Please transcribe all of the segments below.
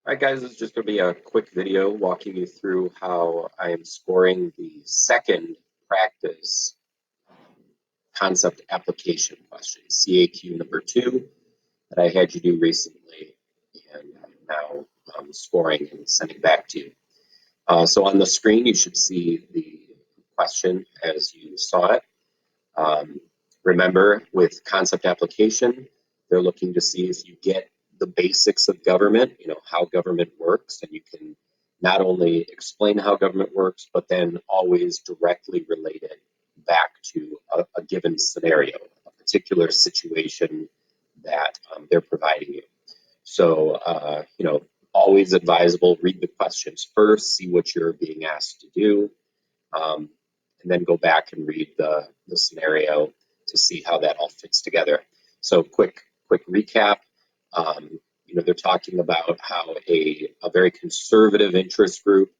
All right, guys, this is just going to be a quick video walking you through how I am scoring the second practice concept application question, CAQ number 2, that I had you do recently, and I'm now scoring and sending back to you. So on the screen, you should see the question as you saw it. Remember, with concept application, they're looking to see if you get the basics of government, how government works, and you can not only explain how government works, but then always directly relate it back to a given scenario, a particular situation that they're providing you. So, always advisable, read the questions first, see what you're being asked to do, and then go back and read the scenario to see how that all fits together. So quick recap. They're talking about how a very conservative interest group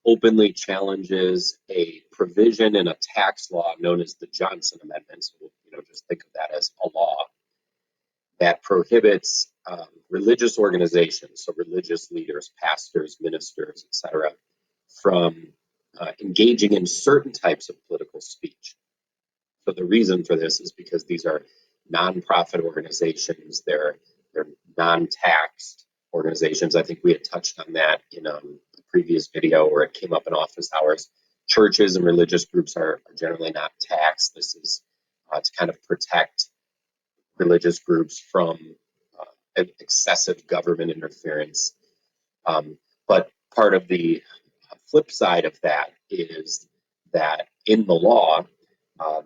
openly challenges a provision in a tax law known as the Johnson Amendment. So, just think of that as a law that prohibits religious organizations, so religious leaders, pastors, ministers, etc., from engaging in certain types of political speech. So the reason for this is because these are nonprofit organizations. They're non-taxed organizations. I think we had touched on that in a previous video where it came up in office hours. Churches and religious groups are generally not taxed. This is to kind of protect religious groups from excessive government interference. But part of the flip side of that is that in the law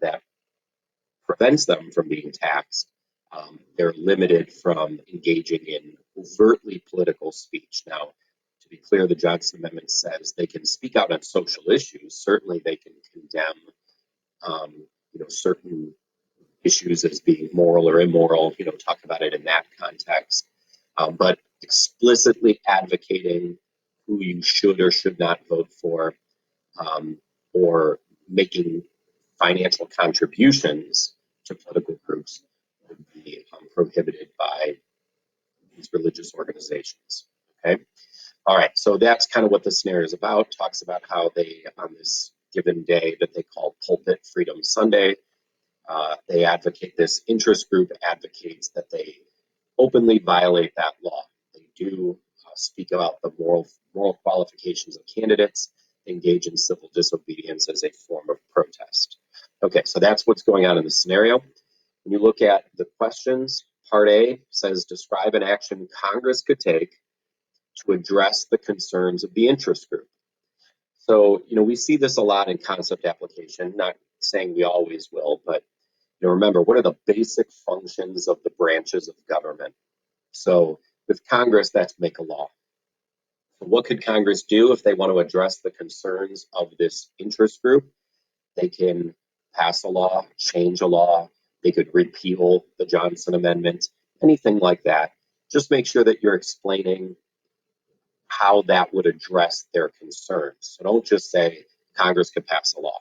that prevents them from being taxed, they're limited from engaging in overtly political speech. Now, to be clear, the Johnson Amendment says they can speak out on social issues. Certainly, they can condemn, certain issues as being moral or immoral. Talk about it in that context. But explicitly advocating who you should or should not vote for, or making financial contributions to political groups would be prohibited by these religious organizations. Okay. All right. So that's kind of what the scenario is about. Talks about how they, on this given day that they call Pulpit Freedom Sunday, they advocate, this interest group advocates that they openly violate that law. They do speak about the moral qualifications of candidates, engage in civil disobedience as a form of protest. Okay, so that's what's going on in the scenario. When you look at the questions, part A says describe an action Congress could take to address the concerns of the interest group. So, we see this a lot in concept application, not saying we always will, but remember, what are the basic functions of the branches of government? So with Congress, that's make a law. So what could Congress do if they want to address the concerns of this interest group? They can pass a law, change a law. They could repeal the Johnson Amendment, anything like that. Just make sure that you're explaining how that would address their concerns. So don't just say Congress could pass a law,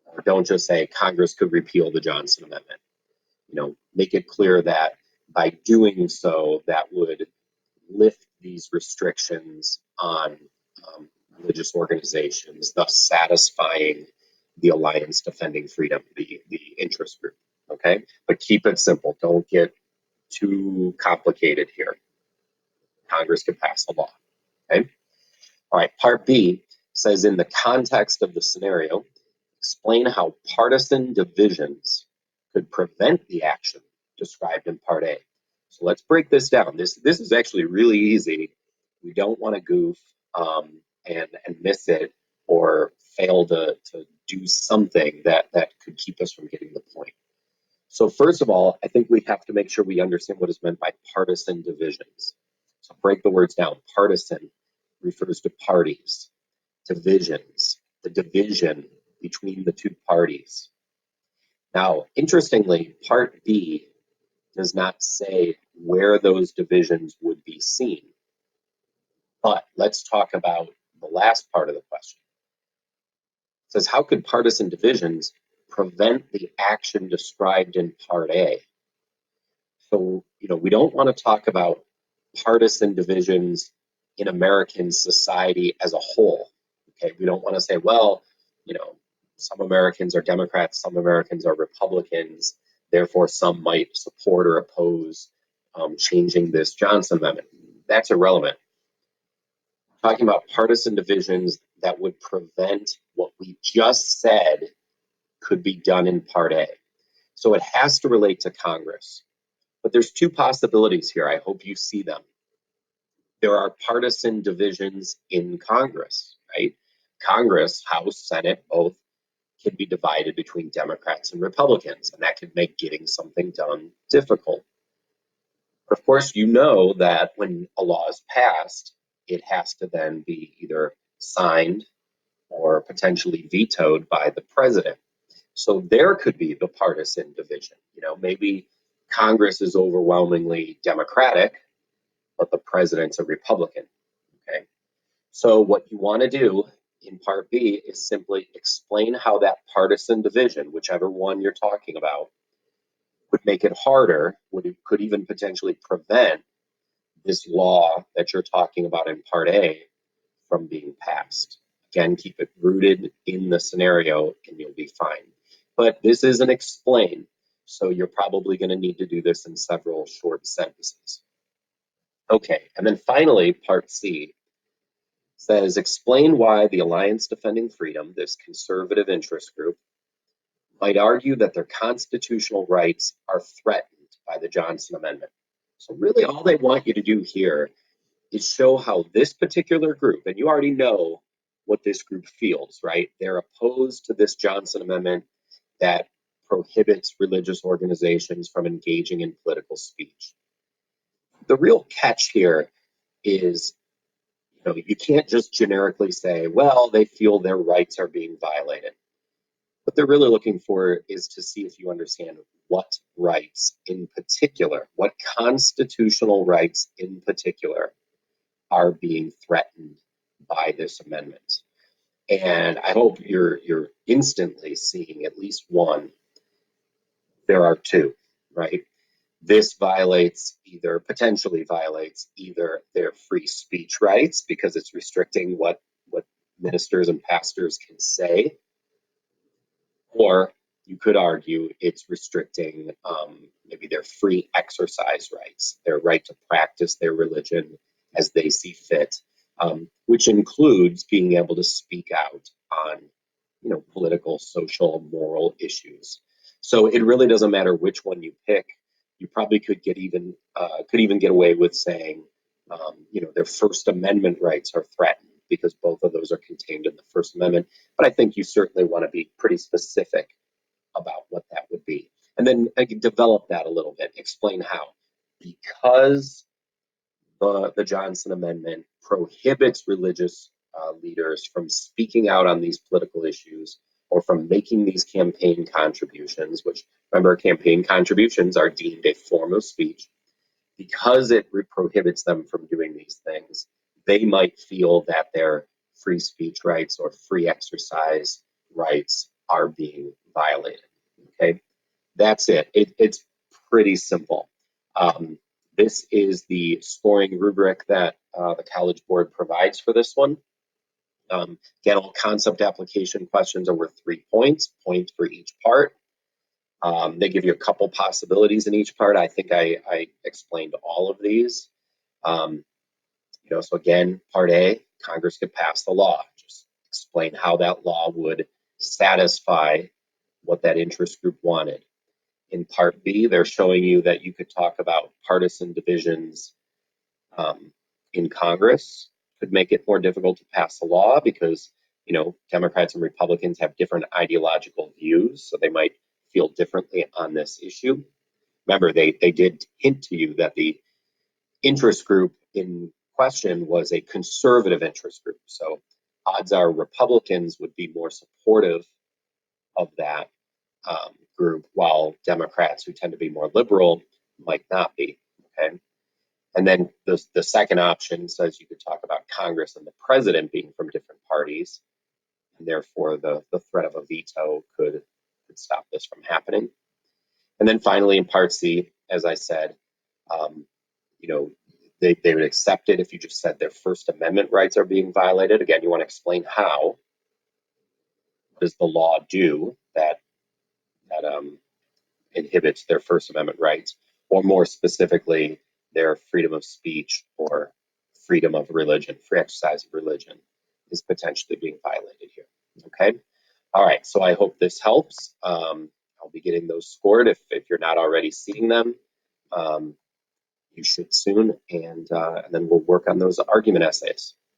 or don't just say Congress could repeal the Johnson Amendment. Make it clear that by doing so, that would lift these restrictions on religious organizations, thus satisfying the Alliance Defending Freedom, the interest group. Okay, but keep it simple. Don't get too complicated here. Congress can pass a law. Okay. All right. Part B says, in the context of the scenario, explain how partisan divisions could prevent the action described in Part A. So let's break this down. This is actually really easy. We don't want to goof and miss it or fail to do something that could keep us from getting the point. So first of all, I think we have to make sure we understand what is meant by partisan divisions. So break the words down. Partisan refers to parties, divisions, the division between the two parties. Now, interestingly, Part B does not say where those divisions would be seen. But let's talk about the last part of the question. It says, how could partisan divisions prevent the action described in Part A? So, we don't want to talk about partisan divisions in American society as a whole. Okay, we don't want to say, well, you know, some Americans are Democrats, some Americans are Republicans, therefore some might support or oppose changing this Johnson Amendment. That's irrelevant. Talking about partisan divisions that would prevent what we just said could be done in Part A. So it has to relate to Congress. But there's two possibilities here. I hope you see them. There are partisan divisions in Congress, right? Congress, House, Senate, both can be divided between Democrats and Republicans, and that could make getting something done difficult. But of course, you know that when a law is passed, it has to then be either signed or potentially vetoed by the president. So there could be the partisan division. You know, maybe Congress is overwhelmingly Democratic, but the president's a Republican. Okay. So what you want to do in Part B is simply explain how that partisan division, whichever one you're talking about, would make it harder, could even potentially prevent this law that you're talking about in Part A from being passed. Again, keep it rooted in the scenario and you'll be fine. But this isn't explained, so you're probably going to need to do this in several short sentences. Okay, and then finally, Part C says, explain why the Alliance Defending Freedom, this conservative interest group, might argue that their constitutional rights are threatened by the Johnson Amendment. So really all they want you to do here is show how this particular group, and you already know what this group feels, right? They're opposed to this Johnson Amendment that prohibits religious organizations from engaging in political speech. The real catch here is, you know, you can't just generically say, well, they feel their rights are being violated. What they're really looking for is to see if you understand what rights in particular, what constitutional rights in particular are being threatened by this amendment. And I hope you're instantly seeing at least one. There are two, right? This potentially violates either their free speech rights because it's restricting what ministers and pastors can say, or you could argue it's restricting maybe their free exercise rights, their right to practice their religion as they see fit, which includes being able to speak out on, you know, political, social, moral issues. So it really doesn't matter which one you pick. You probably could even get away with saying, you know, their First Amendment rights are threatened because both of those are contained in the First Amendment. But I think you certainly want to be pretty specific about what that would be. And then I can develop that a little bit, explain how. Because the Johnson Amendment prohibits religious leaders from speaking out on these political issues or from making these campaign contributions, which, remember, campaign contributions are deemed a form of speech. Because it prohibits them from doing these things, they might feel that their free speech rights or free exercise rights are being violated. Okay, that's it. It's pretty simple. This is the scoring rubric that the College Board provides for this one. Again, all concept application questions are worth 3 points, point for each part. They give you a couple possibilities in each part. I think I explained all of these. You know, so again, Part A, Congress could pass the law. Just explain how that law would satisfy what that interest group wanted. In Part B, they're showing you that you could talk about partisan divisions in Congress could make it more difficult to pass a law because, you know, Democrats and Republicans have different ideological views, so they might feel differently on this issue. Remember, they did hint to you that the interest group in question was a conservative interest group. So odds are Republicans would be more supportive of that group, while Democrats, who tend to be more liberal, might not be. Okay. And then the second option says you could talk about Congress and the president being from different parties, and therefore the threat of a veto could stop this from happening. And then finally, in Part C, as I said, you know, they would accept it if you just said their First Amendment rights are being violated. Again, you want to explain how. What does the law do that inhibits their First Amendment rights, or more specifically, their freedom of speech or freedom of religion, free exercise of religion, is potentially being violated here. Okay. All right. So I hope this helps. I'll be getting those scored if you're not already seeing them. You should soon, and then we'll work on those argument essays.